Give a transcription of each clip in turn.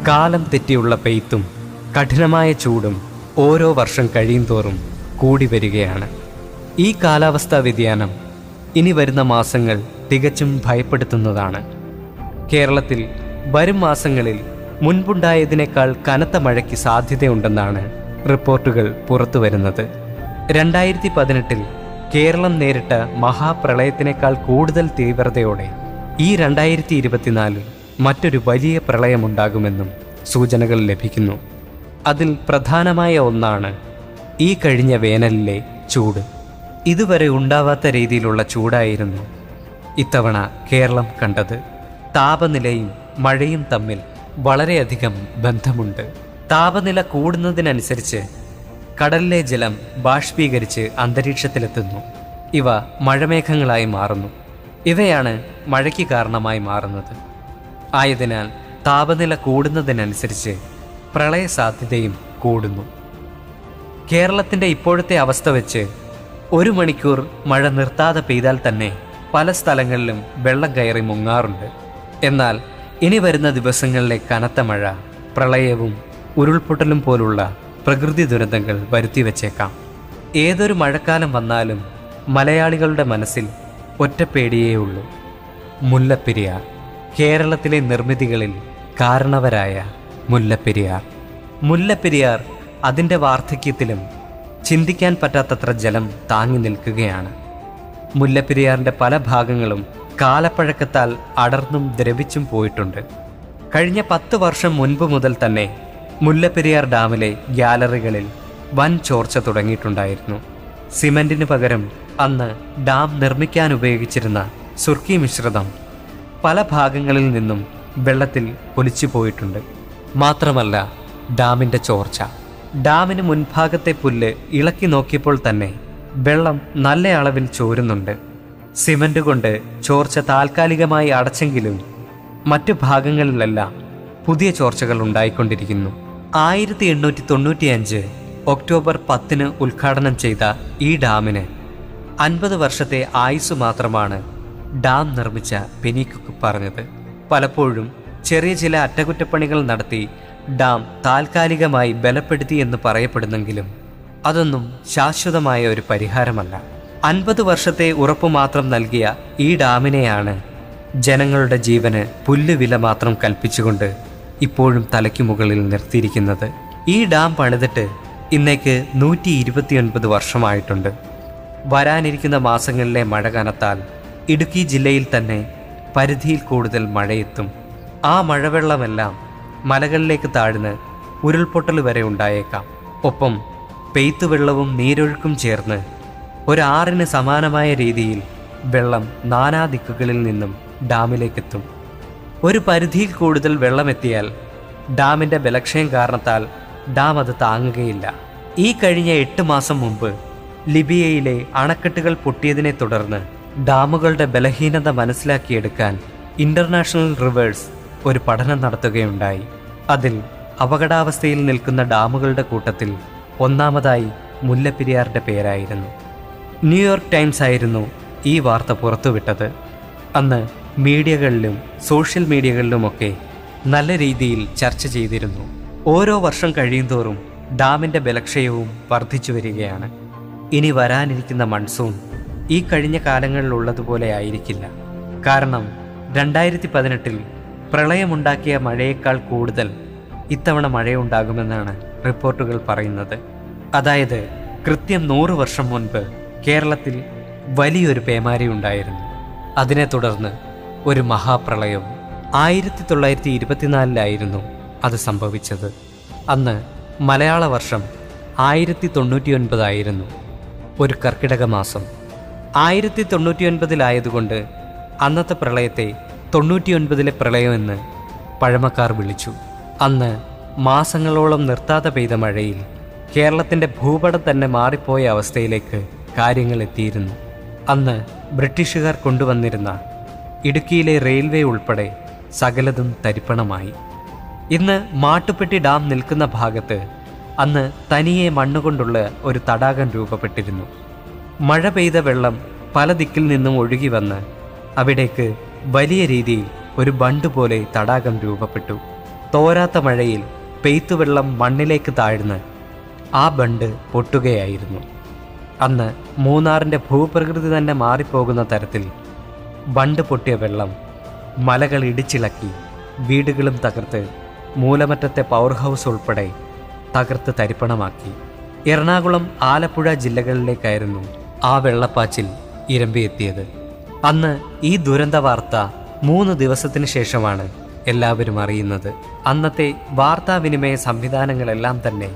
കാലം തെറ്റിയുള്ള പെയ്ത്തും കഠിനമായ ചൂടും ഓരോ വർഷം കഴിയുന്തോറും കൂടി വരികയാണ്. ഈ കാലാവസ്ഥാ വ്യതിയാനം ഇനി വരുന്ന മാസങ്ങൾ തികച്ചും ഭയപ്പെടുത്തുന്നതാണ്. കേരളത്തിൽ വരും മാസങ്ങളിൽ മുൻപുണ്ടായതിനേക്കാൾ കനത്ത മഴയ്ക്ക് സാധ്യതയുണ്ടെന്നാണ് റിപ്പോർട്ടുകൾ പുറത്തുവരുന്നത്. 2018 കേരളം നേരിട്ട മഹാപ്രളയത്തിനേക്കാൾ കൂടുതൽ തീവ്രതയോടെ ഈ 2024 മറ്റൊരു വലിയ പ്രളയമുണ്ടാകുമെന്നും സൂചനകൾ ലഭിക്കുന്നു. അതിൽ പ്രധാനമായ ഒന്നാണ് ഈ കഴിഞ്ഞ വേനലിലെ ചൂട്. ഇതുവരെ ഉണ്ടാവാത്ത രീതിയിലുള്ള ചൂടായിരുന്നു ഇത്തവണ കേരളം കണ്ടത്. താപനിലയും മഴയും തമ്മിൽ വളരെയധികം ബന്ധമുണ്ട്. താപനില കൂടുന്നതിനനുസരിച്ച് കടലിലെ ജലം ബാഷ്പീകരിച്ച് അന്തരീക്ഷത്തിലെത്തുന്നു. ഇവ മഴമേഘങ്ങളായി മാറുന്നു. ഇവയാണ് മഴയ്ക്ക് കാരണമായി മാറുന്നത്. ആയതിനാൽ താപനില കൂടുന്നതിനനുസരിച്ച് പ്രളയ സാധ്യതയും കൂടുന്നു. കേരളത്തിൻ്റെ ഇപ്പോഴത്തെ അവസ്ഥ വെച്ച് 1 മണിക്കൂർ മഴ നിർത്താതെ പെയ്താൽ തന്നെ പല സ്ഥലങ്ങളിലും വെള്ളം കയറി മുങ്ങാറുണ്ട്. എന്നാൽ ഇനി വരുന്ന ദിവസങ്ങളിലെ കനത്ത മഴ പ്രളയവും ഉരുൾപൊട്ടലും പോലുള്ള പ്രകൃതി ദുരന്തങ്ങൾ വരുത്തിവെച്ചേക്കാം. ഏതൊരു മഴക്കാലം വന്നാലും മലയാളികളുടെ മനസ്സിൽ ഒറ്റപ്പേടിയേ ഉള്ളൂ: മുല്ലപ്പെരിയാർ. കേരളത്തിലെ നിർമ്മിതികളിൽ കാരണവരായ മുല്ലപ്പെരിയാർ. മുല്ലപ്പെരിയാർ അതിൻ്റെ വാർദ്ധക്യത്തിലും ചിന്തിക്കാൻ പറ്റാത്തത്ര ജലം താങ്ങി നിൽക്കുകയാണ്. മുല്ലപ്പെരിയാറിൻ്റെ പല ഭാഗങ്ങളും കാലപ്പഴക്കത്താൽ അടർന്നും ദ്രവിച്ചും പോയിട്ടുണ്ട്. കഴിഞ്ഞ 10 വർഷം മുൻപ് മുതൽ തന്നെ മുല്ലപ്പെരിയാർ ഡാമിലെ ഗ്യാലറികളിൽ വൻ ചോർച്ച തുടങ്ങിയിട്ടുണ്ടായിരുന്നു. സിമന്റിന് പകരം അന്ന് ഡാം നിർമ്മിക്കാൻ ഉപയോഗിച്ചിരുന്ന സുർക്കി മിശ്രിതം പല ഭാഗങ്ങളിൽ നിന്നും വെള്ളത്തിൽ ഒലിച്ചു പോയിട്ടുണ്ട്. മാത്രമല്ല, ഡാമിൻ്റെ ചോർച്ച, ഡാമിന് മുൻഭാഗത്തെ പുല്ല് ഇളക്കി നോക്കിയപ്പോൾ തന്നെ വെള്ളം നല്ല അളവിൽ ചോരുന്നുണ്ട്. സിമന്റ് കൊണ്ട് ചോർച്ച താൽക്കാലികമായി അടച്ചെങ്കിലും മറ്റു ഭാഗങ്ങളിലെല്ലാം പുതിയ ചോർച്ചകൾ ഉണ്ടായിക്കൊണ്ടിരിക്കുന്നു. 1895 ഒക്ടോബർ 10 ഉദ്ഘാടനം ചെയ്ത ഈ ഡാമിന് 50 വർഷത്തെ ആയുസ് മാത്രമാണ് ഡാം നിർമ്മിച്ച പെനിക്കുക്ക് പറഞ്ഞത്. പലപ്പോഴും ചെറിയ ചില അറ്റകുറ്റപ്പണികൾ നടത്തി ഡാം താൽക്കാലികമായി ബലപ്പെടുത്തി എന്ന് പറയപ്പെടുന്നെങ്കിലും അതൊന്നും ശാശ്വതമായ ഒരു പരിഹാരമല്ല. 50 വർഷത്തെ ഉറപ്പ് മാത്രം നൽകിയ ഈ ഡാമിനെയാണ് ജനങ്ങളുടെ ജീവന് പുല്ലുവില മാത്രം കൽപ്പിച്ചുകൊണ്ട് ഇപ്പോഴും തലയ്ക്കു മുകളിൽ നിർത്തിയിരിക്കുന്നത്. ഈ ഡാം പണിതിട്ട് ഇന്നേക്ക് 129 വർഷമായിട്ടുണ്ട്. വരാനിരിക്കുന്ന മാസങ്ങളിലെ മഴ കനത്താൽ ഇടുക്കി ജില്ലയിൽ തന്നെ പരിധിയിൽ കൂടുതൽ മഴയെത്തും. ആ മഴവെള്ളമെല്ലാം മലകളിലേക്ക് താഴ്ന്ന് ഉരുൾപൊട്ടൽ വരെ ഉണ്ടായേക്കാം. ഒപ്പം പെയ്ത്തുവെള്ളവും നീരൊഴുക്കും ചേർന്ന് ഒരാറിന് സമാനമായ രീതിയിൽ വെള്ളം നാനാദിക്കുകളിൽ നിന്നും ഡാമിലേക്കെത്തും. ഒരു പരിധിയിൽ കൂടുതൽ വെള്ളമെത്തിയാൽ ഡാമിൻ്റെ ബലക്ഷയം കാരണത്താൽ ഡാം അത് താങ്ങുകയില്ല. ഈ കഴിഞ്ഞ 8 മാസം മുമ്പ് ലിബിയയിലെ അണക്കെട്ടുകൾ പൊട്ടിയതിനെ തുടർന്ന് ഡാമുകളുടെ ബലഹീനത മനസ്സിലാക്കിയെടുക്കാൻ ഇന്റർനാഷണൽ റിവേഴ്സ് ഒരു പഠനം നടത്തുകയുണ്ടായി. അതിൽ അപകടാവസ്ഥയിൽ നിൽക്കുന്ന ഡാമുകളുടെ കൂട്ടത്തിൽ ഒന്നാമതായി മുല്ലപ്പെരിയാറിൻ്റെ പേരായിരുന്നു. ന്യൂയോർക്ക് ടൈംസ് ആയിരുന്നു ഈ വാർത്ത പുറത്തുവിട്ടത്. അന്ന് മീഡിയകളിലും സോഷ്യൽ മീഡിയകളിലുമൊക്കെ നല്ല രീതിയിൽ ചർച്ച ചെയ്തിരുന്നു. ഓരോ വർഷം കഴിയുന്തോറും ഡാമിൻ്റെ ബലക്ഷയവും വർദ്ധിച്ചു വരികയാണ്. ഇനി വരാനിരിക്കുന്ന മൺസൂൺ ഈ കഴിഞ്ഞ കാലങ്ങളിലുള്ളതുപോലെ ആയിരിക്കില്ല. കാരണം 2018 പ്രളയമുണ്ടാക്കിയ മഴയേക്കാൾ കൂടുതൽ ഇത്തവണ മഴയുണ്ടാകുമെന്നാണ് റിപ്പോർട്ടുകൾ പറയുന്നത്. അതായത് കൃത്യം 100 വർഷം മുൻപ് കേരളത്തിൽ വലിയൊരു പേമാരി ഉണ്ടായിരുന്നു. അതിനെ തുടർന്ന് ഒരു മഹാപ്രളയവും. 1924 അത് സംഭവിച്ചത്. അന്ന് മലയാള വർഷം 1099 ഒരു കർക്കിടക മാസം. 1099 അന്നത്തെ പ്രളയത്തെ 99 പ്രളയമെന്ന് പഴമക്കാർ വിളിച്ചു. അന്ന് മാസങ്ങളോളം നിർത്താതെ പെയ്ത മഴയിൽ കേരളത്തിൻ്റെ ഭൂപടം തന്നെ മാറിപ്പോയ അവസ്ഥയിലേക്ക് കാര്യങ്ങൾ എത്തിയിരുന്നു. അന്ന് ബ്രിട്ടീഷുകാർ കൊണ്ടുവന്നിരുന്ന ഇടുക്കിയിലെ റെയിൽവേ ഉൾപ്പെടെ സകലതും തരിപ്പണമായി. ഇന്ന് മാട്ടുപ്പെട്ടി ഡാം നിൽക്കുന്ന ഭാഗത്ത് അന്ന് തനിയെ മണ്ണുകൊണ്ടുള്ള ഒരു തടാകം രൂപപ്പെട്ടിരുന്നു. മഴ പെയ്ത വെള്ളം പല ദിക്കിൽ നിന്നും ഒഴുകി വന്ന് അവിടേക്ക് വലിയ രീതിയിൽ ഒരു ബണ്ട് പോലെ തടാകം രൂപപ്പെട്ടു. തോരാത്ത മഴയിൽ പെയ്ത്തുവെള്ളം മണ്ണിലേക്ക് താഴ്ന്ന് ആ ബണ്ട് പൊട്ടുകയായിരുന്നു. അന്ന് മൂന്നാറിൻ്റെ ഭൂപ്രകൃതി തന്നെ മാറിപ്പോകുന്ന തരത്തിൽ ബണ്ട് പൊട്ടിയ വെള്ളം മലകൾ ഇടിച്ചിളക്കി വീടുകളും തകർത്ത് മൂലമറ്റത്തെ പവർ ഹൗസ് ഉൾപ്പെടെ തകർത്ത് തരിപ്പണമാക്കി. എറണാകുളം, ആലപ്പുഴ ജില്ലകളിലേക്കായിരുന്നു ആ വെള്ളപ്പാച്ചിൽ ഇരമ്പിയെത്തിയത്. അന്ന് ഈ ദുരന്ത വാർത്ത 3 ദിവസത്തിന് ശേഷമാണ് എല്ലാവരും അറിയുന്നത്. അന്നത്തെ വാർത്താവിനിമയ സംവിധാനങ്ങളെല്ലാം തന്നെ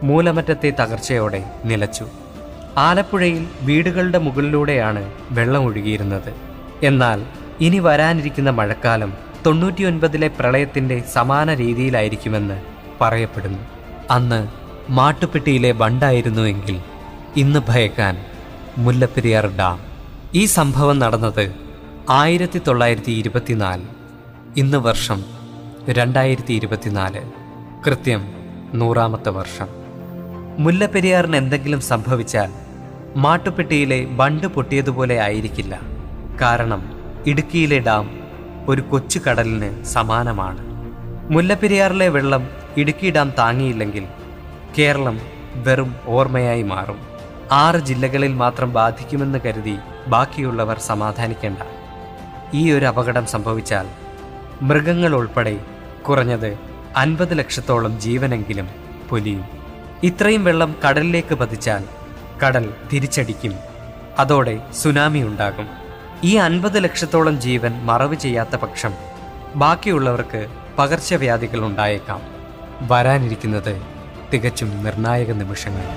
മൂലമറ്റത്തെ തകർച്ചയോടെ നിലച്ചു. ആലപ്പുഴയിൽ വീടുകളുടെ മുകളിലൂടെയാണ് വെള്ളം ഒഴുകിയിരുന്നത്. എന്നാൽ ഇനി വരാനിരിക്കുന്ന മഴക്കാലം 99-ലെ പ്രളയത്തിൻ്റെ സമാന രീതിയിലായിരിക്കുമെന്ന് പറയപ്പെടുന്നു. അന്ന് മാട്ടുപ്പെട്ടിയിലെ ബണ്ടായിരുന്നുവെങ്കിൽ ഇന്ന് ഭയക്കാൻ മുല്ലപ്പെരിയാർ ഡാം. ഈ സംഭവം നടന്നത് 1924. ഇന്ന് വർഷം 2024. കൃത്യം 100ാമത്തെ വർഷം. മുല്ലപ്പെരിയാറിന് എന്തെങ്കിലും സംഭവിച്ചാൽ മാട്ടുപ്പെട്ടിയിലെ ബണ്ട് പൊട്ടിയതുപോലെ ആയിരിക്കില്ല. കാരണം ഇടുക്കിയിലെ ഡാം ഒരു കൊച്ചു കടലിന് സമാനമാണ്. മുല്ലപ്പെരിയാറിലെ വെള്ളം ഇടുക്കി ഡാം താങ്ങിയില്ലെങ്കിൽ കേരളം വെറും ഓർമ്മയായി മാറും. 6 ജില്ലകളിൽ മാത്രം ബാധിക്കുമെന്ന് കരുതി ബാക്കിയുള്ളവർ സമാധാനിക്കേണ്ട. ഈ ഒരു അപകടം സംഭവിച്ചാൽ മൃഗങ്ങൾ ഉൾപ്പെടെ കുറഞ്ഞത് 50 ലക്ഷത്തോളം ജീവനെങ്കിലും പൊലിയും. ഇത്രയും വെള്ളം കടലിലേക്ക് പതിച്ചാൽ കടൽ തിരിച്ചടിക്കും. അതോടെ സുനാമി ഉണ്ടാകും. ഈ 50 ലക്ഷത്തോളം ജീവൻ മറവ് ചെയ്യാത്ത പക്ഷം ബാക്കിയുള്ളവർക്ക് പകർച്ചവ്യാധികൾ ഉണ്ടായേക്കാം. വരാനിരിക്കുന്നത് തികച്ചും നിർണായക നിമിഷങ്ങൾ.